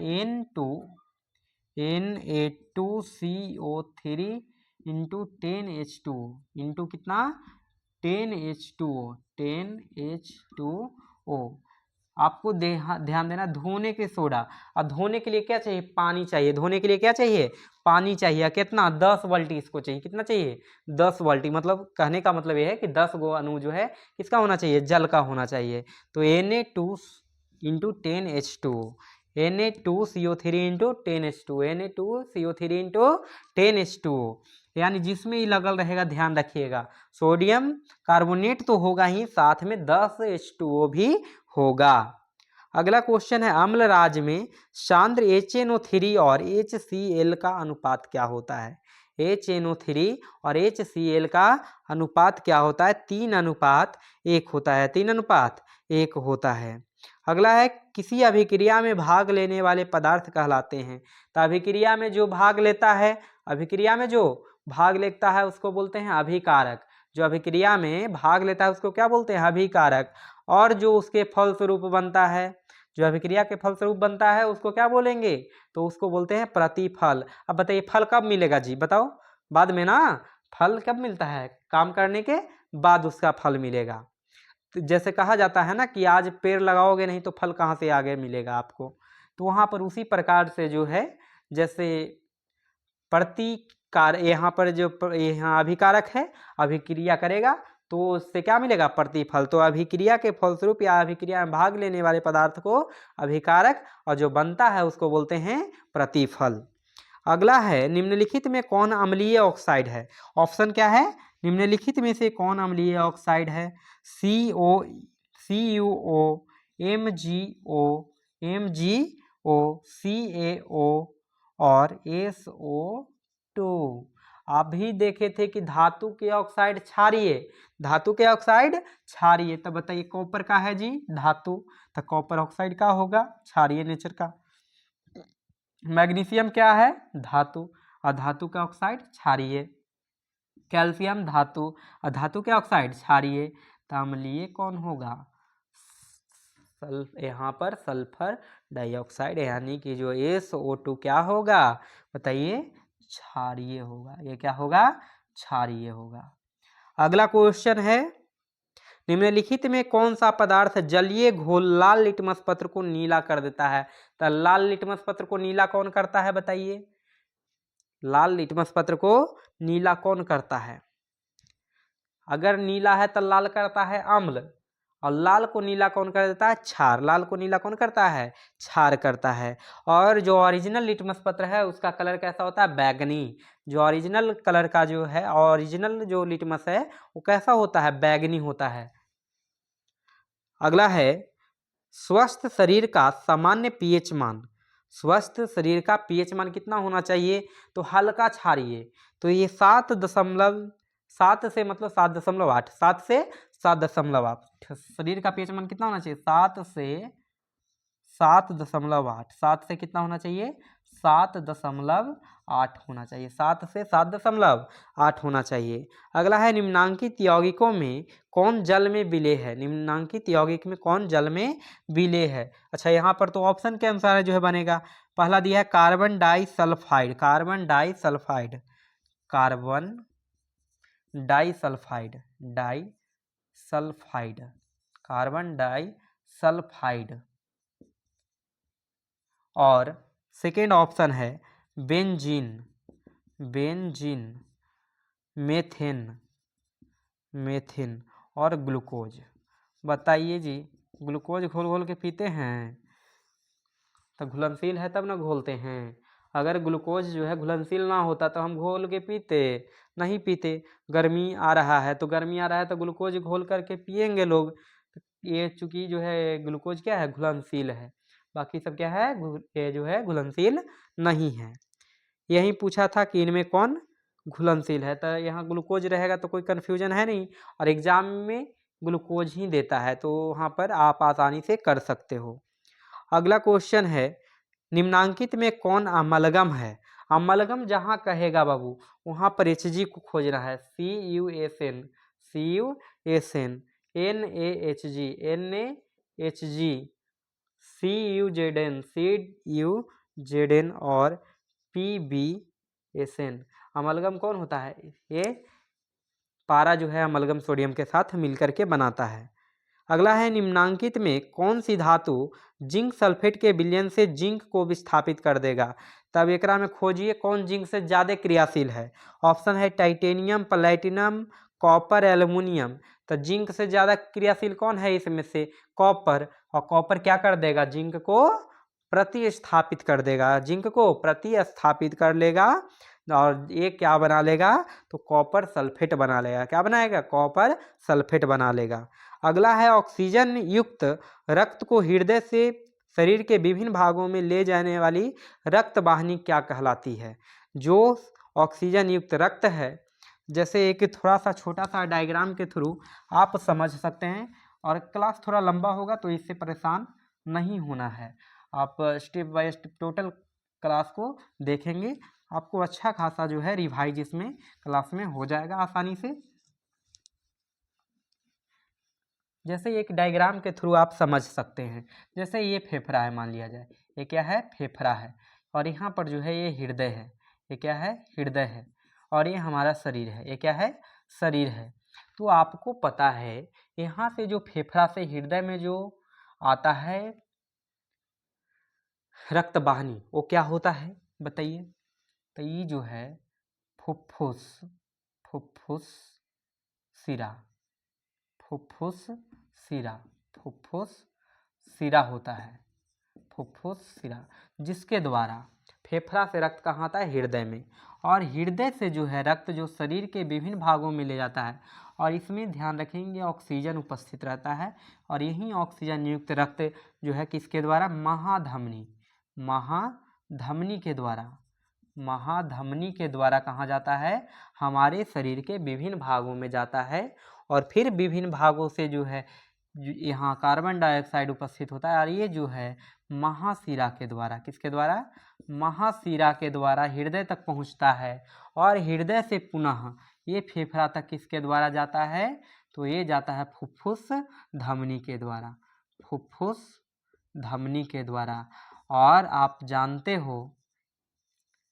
Na2CO3 इंटू 10H2 इंटू कितना 10H2O। आपको ध्यान देना, धोने के सोडा। अब धोने के लिए क्या चाहिए, पानी चाहिए। धोने के लिए क्या चाहिए, पानी चाहिए। कितना, 10 बाल्टी इसको चाहिए। कितना चाहिए, 10 बाल्टी। मतलब कहने का मतलब ये है कि 10 गो अणु जो है किसका होना चाहिए, जल का होना चाहिए। तो Na2 into 10H2, Na2CO3 into 10H2, Na2CO3 into 10H2, यानी जिसमें ही लगल रहेगा ध्यान रखिएगा, सोडियम कार्बोनेट तो होगा ही, साथ में 10H2O भी होगा। अगला क्वेश्चन है, अम्ल राज में सांद्र HNO3 और HCl का अनुपात क्या होता है। HNO3 और HCl का अनुपात क्या होता है, 3:1 होता है। 3:1 होता है। अगला है, किसी अभिक्रिया में भाग लेने वाले पदार्थ कहलाते हैं। तो अभिक्रिया में जो भाग लेता है, अभिक्रिया में जो भाग लेता है उसको बोलते हैं अभिकारक। जो अभिक्रिया में भाग लेता है उसको क्या बोलते हैं, अभिकारक। और जो उसके फलस्वरूप बनता है, जो अभिक्रिया के फलस्वरूप बनता है उसको क्या बोलेंगे, तो उसको बोलते हैं प्रतिफल। अब बताइए फल कब मिलेगा जी, बताओ, बाद में ना। फल कब मिलता है, काम करने के बाद उसका फल मिलेगा। तो जैसे कहा जाता है ना कि आज पेड़ लगाओगे नहीं तो फल कहाँ से आगे मिलेगा आपको। तो वहाँ पर उसी प्रकार से जो है, जैसे प्रतिकार, यहाँ पर जो यहाँ अभिकारक है, अभिक्रिया करेगा तो उससे क्या मिलेगा, प्रतिफल। तो अभिक्रिया के फलस्वरूप या अभिक्रिया में भाग लेने वाले पदार्थ को अभिकारक, और जो बनता है उसको बोलते हैं प्रतिफल। अगला है, निम्नलिखित में कौन अम्लीय ऑक्साइड है। ऑप्शन क्या है, निम्नलिखित में से कौन अम्लीय ऑक्साइड है। CO, CuO, MgO, CaO और SO2। आप भी देखे थे कि धातु के ऑक्साइड क्षारीय, धातु के ऑक्साइड क्षारीय। तब बताइए कॉपर का है जी धातु, तो कॉपर ऑक्साइड का होगा, क्षारीय नेचर का। मैग्नीशियम क्या है, धातु, और धातु का ऑक्साइड क्षारीय। कैल्शियम धातु, और धातु के ऑक्साइड क्षारीय। तो अम्लीय कौन होगा, यहाँ पर सल्फर डाइऑक्साइड, यानी कि जो SO2 क्या होगा, बताइए क्षारीय होगा। ये क्या होगा, क्षारीय होगा। अगला क्वेश्चन है, निम्नलिखित में कौन सा पदार्थ जलीय घोल लाल लिटमस पत्र को नीला कर देता है। तो लाल लिटमस पत्र को नीला कौन करता है, बताइए, लाल लिटमस पत्र को नीला कौन करता है। अगर नीला है तो लाल करता है अम्ल, और लाल को नीला कौन कर देता है, क्षार। लाल को नीला कौन करता है, क्षार करता है। और जो ओरिजिनल लिटमस पत्र है उसका कलर कैसा होता है, बैगनी। जो ओरिजिनल कलर का जो है, ओरिजिनल जो लिटमस है वो कैसा होता है, बैगनी होता है। अगला है, स्वस्थ शरीर का सामान्य पीएच मान। स्वस्थ शरीर का पीएच मान कितना होना चाहिए, तो हल्का क्षारीय। तो ये 7 से मतलब 7.8, 7 से 7.8। शरीर का पीएच मान कितना होना चाहिए, 7 से 7.8। 7 से कितना होना चाहिए? 7.8 होना चाहिए। 7 से 7.8 होना चाहिए। अगला है निम्नांकित यौगिकों में कौन जल में विलेय है? निम्नांकित यौगिक में कौन जल में विलेय है? अच्छा, यहाँ पर तो ऑप्शन के अनुसार जो है बनेगा। पहला दिया है carbon disulphide, carbon disulphide, carbon disulphide, disulphide, carbon disulphide. और सेकेंड ऑप्शन है बेंजीन, बेंजीन, मेथेन, मेथिन और ग्लूकोज। बताइए जी, ग्लूकोज घोल घोल के पीते हैं तो घुलनशील है तब ना घोलते हैं। अगर ग्लूकोज जो है घुलनशील ना होता तो हम घोल के पीते नहीं पीते। गर्मी आ रहा है तो ग्लूकोज घोल करके पिएंगे लोग। ये चूंकि जो है ग्लूकोज क्या है? घुलनशील है। बाकी सब क्या है? ये जो है घुलनशील नहीं है। यही पूछा था कि इनमें कौन घुलनशील है, तो यहाँ ग्लूकोज रहेगा तो कोई कन्फ्यूजन है नहीं, और एग्जाम में ग्लूकोज ही देता है तो वहाँ पर आप आसानी से कर सकते हो। अगला क्वेश्चन है निम्नांकित में कौन अम्लगम है? अम्लगम जहाँ कहेगा बाबू वहाँ पर Hg को खोजना है। CuSN, CuSN, NaHg, NaHg, CuZn, CuZn और PbSN। अमलगम कौन होता है? ये पारा जो है अमलगम सोडियम के साथ मिलकर के बनाता है। अगला है निम्नांकित में कौन सी धातु जिंक सल्फेट के विलयन से जिंक को विस्थापित कर देगा? तब एकरा में खोजिए कौन जिंक से ज़्यादा क्रियाशील है। ऑप्शन है टाइटेनियम, प्लैटिनम, कॉपर, एल्युमिनियम। तो जिंक से ज़्यादा क्रियाशील कौन है इसमें से? कॉपर। और कॉपर क्या कर देगा? जिंक को प्रतिस्थापित कर देगा, जिंक को प्रतिस्थापित कर लेगा और ये क्या बना लेगा? तो कॉपर सल्फेट बना लेगा। क्या बनाएगा? कॉपर सल्फेट बना लेगा। अगला है ऑक्सीजन युक्त रक्त को हृदय से शरीर के विभिन्न भागों में ले जाने वाली रक्त वाहिनी क्या कहलाती है? जो ऑक्सीजन युक्त रक्त है, जैसे एक थोड़ा सा छोटा सा डायग्राम के थ्रू आप समझ सकते हैं, और क्लास थोड़ा लंबा होगा तो इससे परेशान नहीं होना है। आप step by step total class को देखेंगे, आपको अच्छा खासा जो है रिवाइज इसमें क्लास में हो जाएगा आसानी से। जैसे एक डायग्राम के थ्रू आप समझ सकते हैं। जैसे ये फेफड़ा है, मान लिया जाए ये क्या है? फेफड़ा है, और यहाँ पर जो है ये हृदय है। ये क्या है? हृदय है। और ये हमारा शरीर है। ये क्या है? शरीर है। तो आपको पता है यहाँ से जो फेफड़ा से हृदय में जो आता है रक्त वाहिनी, वो क्या होता है बताइए? तो ये जो है फुफ्फुस, फुफ्फुस सिरा, फुफ्फुस सिरा, फुफ्फुस सिरा होता है, फुफ्फुस सिरा, जिसके द्वारा फेफड़ा से रक्त कहाँ आता है? हृदय में। और हृदय से जो है रक्त जो शरीर के विभिन्न भागों में ले जाता है, और इसमें ध्यान रखेंगे ऑक्सीजन उपस्थित रहता है, और यही ऑक्सीजन युक्त रक्त जो है किसके द्वारा? महाधमनी, महाधमनी के द्वारा, महाधमनी के द्वारा कहाँ जाता है? हमारे शरीर के विभिन्न भागों में जाता है, और फिर विभिन्न भागों से जो है यहाँ कार्बन डाइऑक्साइड उपस्थित होता है, और ये जो है महाशिरा के द्वारा, किसके द्वारा? महाशिरा के द्वारा हृदय तक पहुँचता है, और हृदय से पुनः ये फेफड़ा तक किसके द्वारा जाता है? तो ये जाता है फुफ्फुस धमनी के द्वारा, फुफ्फुस धमनी के द्वारा। और आप जानते हो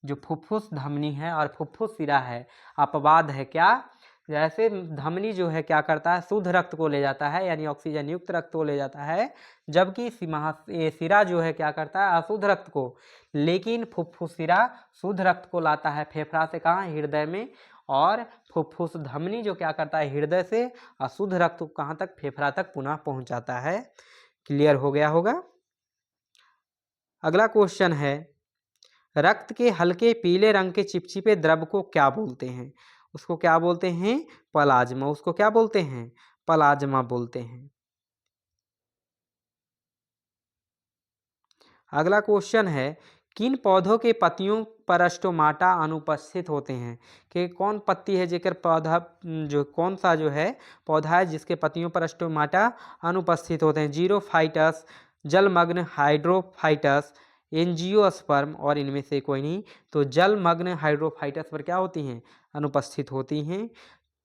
जो फुफ्फुस धमनी है और फुफ्फुस सिरा है अपवाद है। क्या? जैसे धमनी जो है क्या करता है? शुद्ध रक्त को ले जाता है, यानी ऑक्सीजन युक्त रक्त को ले जाता है, जबकि सिरा जो है क्या करता है? अशुद्ध रक्त को। लेकिन फुफ्फुस सिरा शुद्ध रक्त को लाता है फेफड़ा से, कहाँ? हृदय में। और फुफ्फुस धमनी जो क्या करता है? हृदय से अशुद्ध रक्त को कहाँ तक? फेफड़ा तक पुनः पहुँचाता है। क्लियर हो गया होगा। अगला क्वेश्चन है रक्त के हल्के पीले रंग के चिपचिपे द्रव को क्या बोलते हैं? उसको क्या बोलते हैं? प्लाज्मा। उसको क्या बोलते हैं? प्लाज्मा बोलते हैं। अगला क्वेश्चन है किन पौधों के पत्तियों पर स्टोमाटा अनुपस्थित होते हैं? कि कौन पत्ती है जेकर पौधा जो कौन सा जो है पौधा है जिसके पत्तियों पर स्टोमाटा अनुपस्थित होते हैं? जीरोफाइटस, जलमग्न हाइड्रोफाइटस, एंजियोस्पर्म और इनमें से कोई नहीं। तो जलमग्न हाइड्रोफाइटस पर क्या होती हैं? अनुपस्थित होती हैं।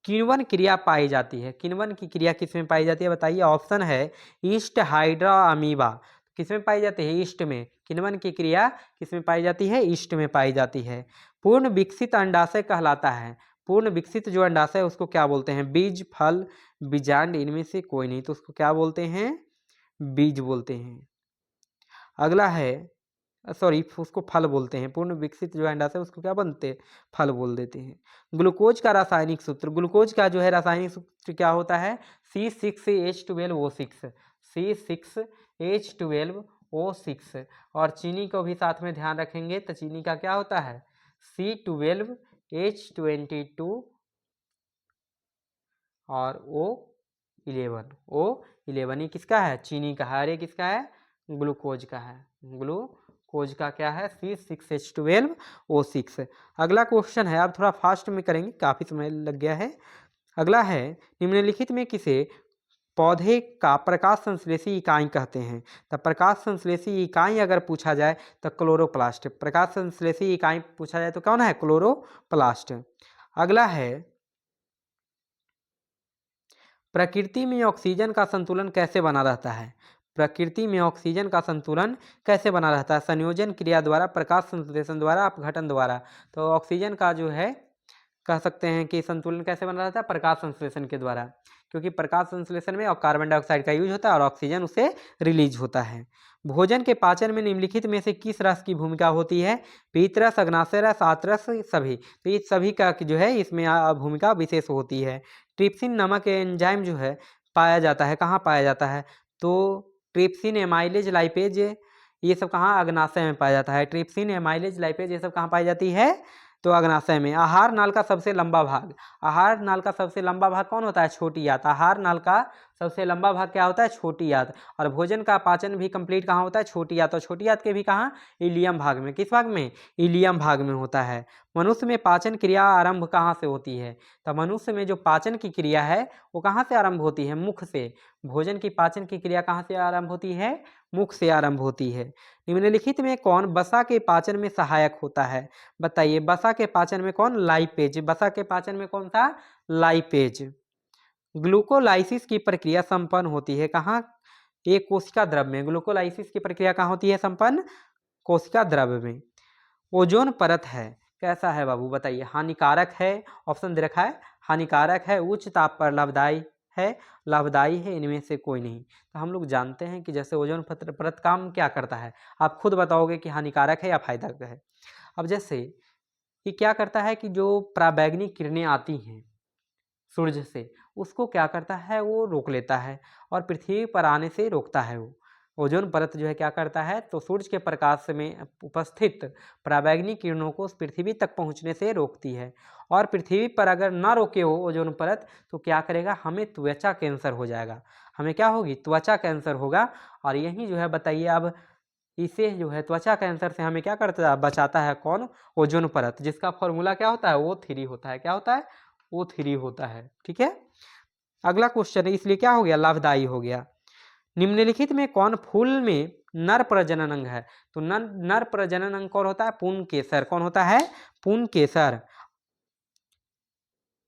किण्वन क्रिया पाई जाती है। किण्वन की क्रिया किसमें पाई जाती है बताइए? ऑप्शन है ईस्ट हाइड्रा अमीबा। किसमें पाई जाती है? ईस्ट में। किण्वन की क्रिया किसमें पाई जाती है? ईस्ट में पाई जाती है। पूर्ण विकसित अंडाशय कहलाता है। पूर्ण विकसित जो अंडाशय है उसको क्या बोलते हैं? बीज, फल, बीजांड, इनमें से कोई नहीं। तो उसको क्या बोलते हैं? बीज बोलते हैं। अगला है, सॉरी, उसको फल बोलते हैं। पूर्ण विकसित जो अंडाशय है उसको क्या बनते हैं? फल बोल देते हैं। ग्लूकोज का रासायनिक सूत्र, ग्लूकोज का जो है रासायनिक सूत्र क्या होता है? C6H12O6, C6H12O6। और चीनी को भी साथ में ध्यान रखेंगे तो चीनी का क्या होता है? C12H22 और O11। ये किसका है? चीनी का है। अरे किसका है? ग्लूकोज का है। ग्लूकोज का क्या है? C6H12O6। अगला क्वेश्चन है, अब थोड़ा फास्ट में करेंगे, काफ़ी समय लग गया है। अगला है, निम्नलिखित में किसे पौधे का प्रकाश संश्लेषी इकाई कहते हैं? तो प्रकाश संश्लेषी इकाई अगर पूछा जाए तो क्लोरोप्लास्ट। प्रकाश संश्लेषी इकाई पूछा जाए तो कौन है? क्लोरोप्लास्ट। अगला है, प्रकृति में ऑक्सीजन का संतुलन कैसे बना रहता है? प्रकृति में ऑक्सीजन का संतुलन कैसे बना रहता है? संयोजन क्रिया द्वारा, प्रकाश संश्लेषण द्वारा, अपघटन द्वारा। तो ऑक्सीजन का जो है कह सकते हैं कि संतुलन कैसे बना रहता है? प्रकाश संश्लेषण के द्वारा, क्योंकि प्रकाश संश्लेषण में कार्बन डाइऑक्साइड का यूज होता है और ऑक्सीजन उसे रिलीज होता है। भोजन के पाचन में निम्नलिखित में से किस रस की भूमिका होती है? पीतरस, अग्नाशय, आतरस, सभी। तो ये सभी का जो है इसमें भूमिका विशेष होती है। ट्रिप्सिन नामक एंजाइम जो है पाया जाता है, कहाँ पाया जाता है? तो ट्रिप्सिन, एमाइलेज, लाइपेज, ये सब कहाँ? अग्नाशय में पाया जाता है। ट्रिप्सिन, एमाइलेज, लाइपेज ये सब कहाँ पाई जाती है? तो अग्नाशय में। आहार नाल का सबसे लंबा भाग, आहार नाल का सबसे लंबा भाग कौन होता है? छोटी आंत। आहार नाल का सबसे लंबा भाग क्या होता है? छोटी आंत। और भोजन का पाचन भी कंप्लीट कहाँ होता है? छोटी आंत। और छोटी आंत के भी कहाँ? इलियम भाग में। किस भाग में? इलियम भाग में होता है। मनुष्य में पाचन क्रिया आरंभ कहाँ से होती है? तो मनुष्य में जो पाचन की क्रिया है वो कहाँ से आरंभ होती है? मुख से। भोजन की पाचन की क्रिया कहाँ से आरंभ होती है? मुख से आरंभ होती है। निम्नलिखित में कौन वसा के पाचन में सहायक होता है? बताइए, वसा के पाचन में कौन? लाइपेज। वसा के पाचन में कौन सा? लाइपेज। ग्लूकोलाइसिस की प्रक्रिया संपन्न होती है कहाँ? एक कोशिका द्रव में। ग्लूकोलाइसिस की प्रक्रिया कहाँ होती है संपन्न? कोशिका द्रव में। ओजोन परत है, कैसा है बाबू बताइए? हानिकारक है, ऑप्शन दे रखा है, हानिकारक है, उच्च ताप पर लाभदायी है, लाभदायी है, इनमें से कोई नहीं। तो हम लोग जानते हैं कि जैसे ओजोन परत काम क्या करता है, आप खुद बताओगे कि हानिकारक है या फायदा है। अब जैसे ये क्या करता है कि जो पराबैंगनी किरणें आती हैं सूर्य से, उसको क्या करता है? वो रोक लेता है और पृथ्वी पर आने से रोकता है। वो ओजोन परत जो है क्या करता है? तो सूर्य के प्रकाश में उपस्थित पराबैंगनी किरणों को पृथ्वी तक पहुंचने से रोकती है। और पृथ्वी पर अगर ना रोके हो ओजोन परत तो क्या करेगा? हमें त्वचा कैंसर हो जाएगा। हमें क्या होगी? त्वचा कैंसर होगा। और यही जो है बताइए, अब इसे जो है त्वचा कैंसर से हमें क्या करता है? बचाता है कौन? ओजोन परत, जिसका फॉर्मूला क्या होता है? O3 होता है। क्या होता है? O3 होता है। ठीक है। अगला क्वेश्चन है, इसलिए क्या हो गया? लाभदायी हो गया। निम्नलिखित में कौन फूल में नर प्रजनन अंग है? तो नर प्रजनन अंग कौन होता है? पुंकेसर। कौन होता है? पुंकेसर।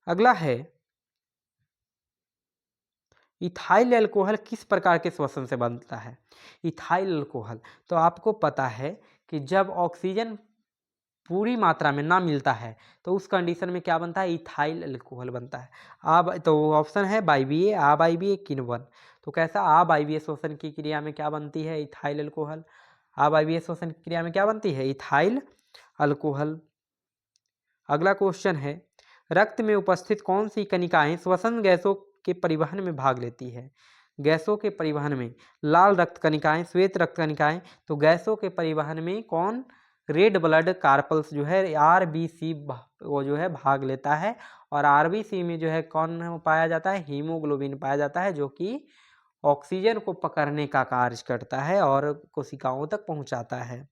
अगला है, इथाइल अल्कोहल किस प्रकार के श्वसन से बनता है? इथाइल अल्कोहल, तो आपको पता है कि जब ऑक्सीजन पूरी मात्रा में ना मिलता है तो उस कंडीशन में क्या बनता है? इथाइल अल्कोहल बनता है। अब तो ऑप्शन है वायवीय, अवायवीय, किण्वन। तो कैसा? अवायवीय श्वसन की क्रिया में क्या बनती है? Ethyl alcohol. अवायवीय श्वसन की क्रिया में क्या बनती है? Ethyl alcohol. अगला क्वेश्चन है, रक्त में उपस्थित कौन सी कणिकाएं श्वसन गैसों के परिवहन में भाग लेती है? गैसों के परिवहन में लाल रक्त कणिकाएं, श्वेत रक्त कणिकाएं। तो गैसों के परिवहन में कौन? रेड ब्लड कार्पल्स जो है RBC वो जो है भाग लेता है। और RBC में जो है कौन पाया जाता है? हीमोग्लोबिन पाया जाता है, जो कि ऑक्सीजन को पकड़ने का कार्य करता है और कोशिकाओं तक पहुंचाता है।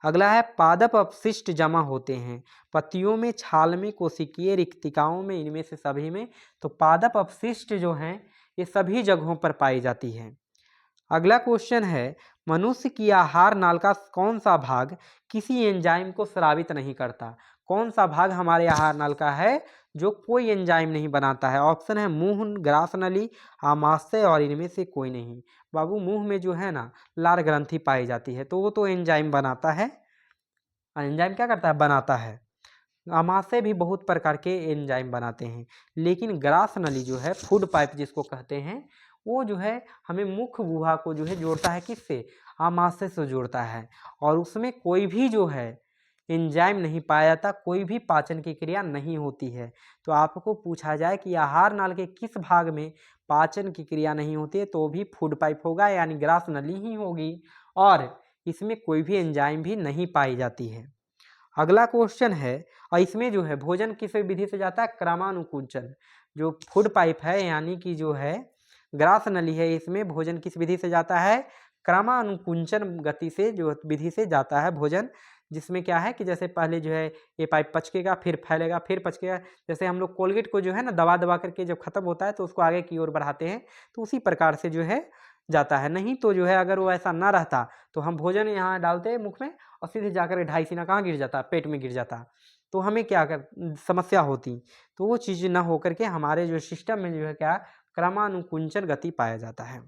अगला है, पादप अपशिष्ट जमा होते हैं पत्तियों में, छाल में, कोशिकीय रिक्तिकाओं में, इनमें से सभी में। तो पादप अपशिष्ट जो हैं ये सभी जगहों पर पाई जाती है। अगला क्वेश्चन है, मनुष्य की आहार नाल का कौन सा भाग किसी एंजाइम को स्रावित नहीं करता? कौन सा भाग हमारे आहार नाल का है जो कोई एंजाइम नहीं बनाता है? ऑप्शन है मुंह, ग्रास नली, आमाशय और इनमें से कोई नहीं। बाबू मुंह में जो है ना लार ग्रंथि पाई जाती है, तो वो तो एंजाइम बनाता है। एंजाइम क्या करता है? बनाता है। आमाशय भी बहुत प्रकार के एंजाइम बनाते हैं, लेकिन ग्रास नली जो है, फूड पाइप जिसको कहते हैं, वो जो है हमें मुख्य गुहा को जो है जोड़ता है किससे? आमाशय से जोड़ता है, और उसमें कोई भी जो है एंजाइम नहीं पाया जाता, कोई भी पाचन की क्रिया नहीं होती है। तो आपको पूछा जाए कि आहार नाल के किस भाग में पाचन की क्रिया नहीं होती है, तो भी फूड पाइप होगा, यानी ग्रास नली ही होगी, और इसमें कोई भी एंजाइम भी नहीं पाई जाती है। अगला क्वेश्चन है, और इसमें जो है भोजन किस विधि से जाता है? क्रमानुकुंचन। जो फूड पाइप है यानी कि जो है ग्रास नली है, इसमें भोजन किस विधि से जाता है? क्रमानुकुंचन गति से, जो विधि से जाता है भोजन, जिसमें क्या है कि जैसे पहले जो है ये पाइप पचकेगा, फिर फैलेगा, फिर पचकेगा। जैसे हम लोग कोलगेट को जो है ना दबा दबा करके जब खत्म होता है तो उसको आगे की ओर बढ़ाते हैं, तो उसी प्रकार से जो है जाता है। नहीं तो जो है अगर वो ऐसा ना रहता तो हम भोजन यहाँ डालते मुख में और सीधे जाकर ढाई सीना कहाँ गिर जाता? पेट में गिर जाता, तो हमें क्या कर समस्या होती। तो वो चीज़ ना होकर के हमारे जो सिस्टम में जो है क्या क्रमानुकुंचन गति पाया जाता है।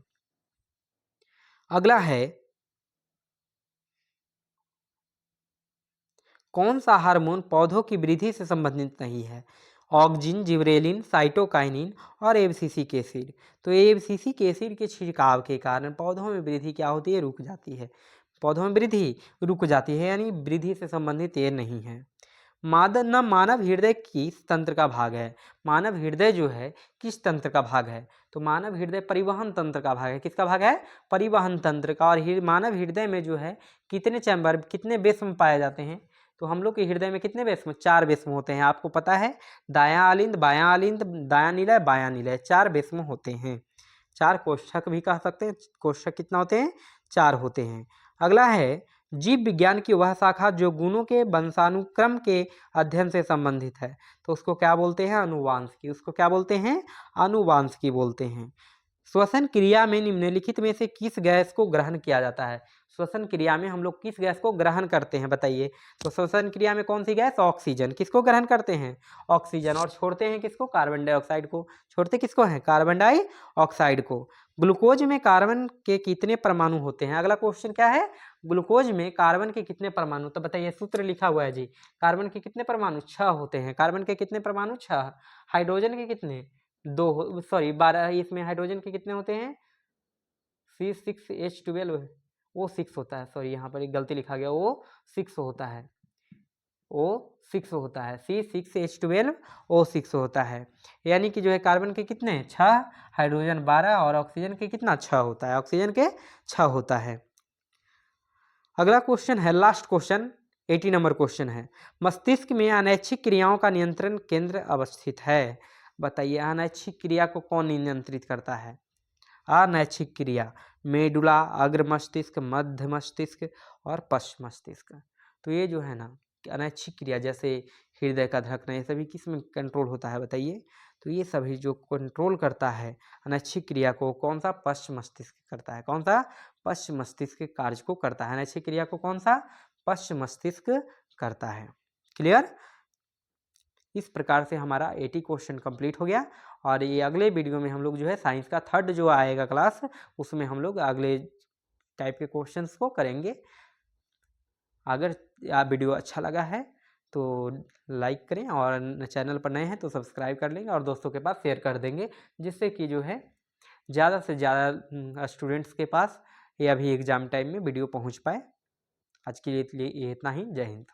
अगला है, कौन सा हार्मोन पौधों की वृद्धि से संबंधित नहीं है? ऑक्जिन, जिबरेलिन, साइटोकाइनिन और एब्सिसिक एसिड। तो एब्सिसिक एसिड के छिड़काव के कारण पौधों में वृद्धि क्या होती है? रुक जाती है। पौधों में वृद्धि रुक जाती है, यानी वृद्धि से संबंधित ये नहीं है। मानव हृदय किस तंत्र का भाग है? मानव हृदय जो है किस तंत्र का भाग है? तो मानव हृदय परिवहन तंत्र का भाग है। किसका भाग है? परिवहन तंत्र का। और मानव हृदय में जो है कितने चैम्बर, कितने बेस्म पाए जाते हैं? तो हम लोग के हृदय में कितने बेस्म? 4 बेस्म होते हैं। आपको पता है, दायां आलिंद, बायां आलिंद, दायां निलय, बायां निलय, 4 बेस्म होते हैं। 4 कोष्ठक भी कह सकते हैं। कोष्ठक कितना होते हैं? 4 होते हैं। अगला है, जीव विज्ञान की वह शाखा जो गुणों के वंशानुक्रम के अध्ययन से संबंधित है, तो उसको क्या बोलते हैं? अनुवांशिकी। उसको क्या बोलते हैं? अनुवांशिकी बोलते हैं। श्वसन क्रिया में निम्नलिखित में से किस गैस को ग्रहण किया जाता है? श्वसन क्रिया में हम लोग किस गैस को ग्रहण करते हैं बताइए? तो श्वसन क्रिया में कौन सी गैस? ऑक्सीजन। किसको ग्रहण करते हैं? ऑक्सीजन। और छोड़ते हैं किसको? कार्बन डाइऑक्साइड को। छोड़ते किसको हैं? कार्बन डाइऑक्साइड को। ग्लूकोज में कार्बन के कितने परमाणु होते हैं? अगला क्वेश्चन क्या है? ग्लूकोज में कार्बन के कितने परमाणु? तो बताइए, सूत्र लिखा हुआ है जी। कार्बन के कितने परमाणु? 6 होते हैं। कार्बन के कितने परमाणु? 6। हाइड्रोजन के कितने? 2, सॉरी 12। इसमें हाइड्रोजन के कितने होते हैं? C6H12, वो 6 होता है। सॉरी, यहाँ पर एक गलती लिखा गया, वो 6 होता है। ओ 6 होता है। C6H12 O6 होता है। यानी कि जो है कार्बन के कितने? 6, हाइड्रोजन 12, और ऑक्सीजन के कितना? 6 होता है। ऑक्सीजन के 6 होता है। अगला क्वेश्चन है, लास्ट क्वेश्चन, 80 नंबर क्वेश्चन है, मस्तिष्क में अनैच्छिक क्रियाओं का नियंत्रण केंद्र अवस्थित है। बताइए, अनैच्छिक क्रिया को कौन नियंत्रित करता है? अनैच्छिक क्रिया मेडुला, अग्र मस्तिष्क, मध्य मस्तिष्क और पश्च मस्तिष्क। तो ये जो है ना अनैच्छिक क्रिया, जैसे हृदय का धड़कना, ये सभी किस में कंट्रोल होता है बताइए? तो ये सभी जो कंट्रोल करता है अनैच्छिक क्रिया को, कौन सा? पश्च मस्तिष्क करता है। कौन सा? पश्च मस्तिष्क के कार्य को करता है। अनैच्छिक क्रिया को कौन सा? पश्च मस्तिष्क करता है। क्लियर? इस प्रकार से हमारा 80 क्वेश्चन कंप्लीट हो गया। और ये अगले वीडियो में हम लोग जो है साइंस का 3rd जो आएगा क्लास, उसमें हम लोग अगले टाइप के क्वेश्चंस को करेंगे। अगर वीडियो अच्छा लगा है तो लाइक करें, और चैनल पर नए हैं तो सब्सक्राइब कर लेंगे, और दोस्तों के पास शेयर कर देंगे, जिससे कि जो है ज़्यादा से ज़्यादा स्टूडेंट्स के पास ये अभी एग्ज़ाम टाइम में वीडियो पहुंच पाए। आज के लिए इतना ही। जय हिंद।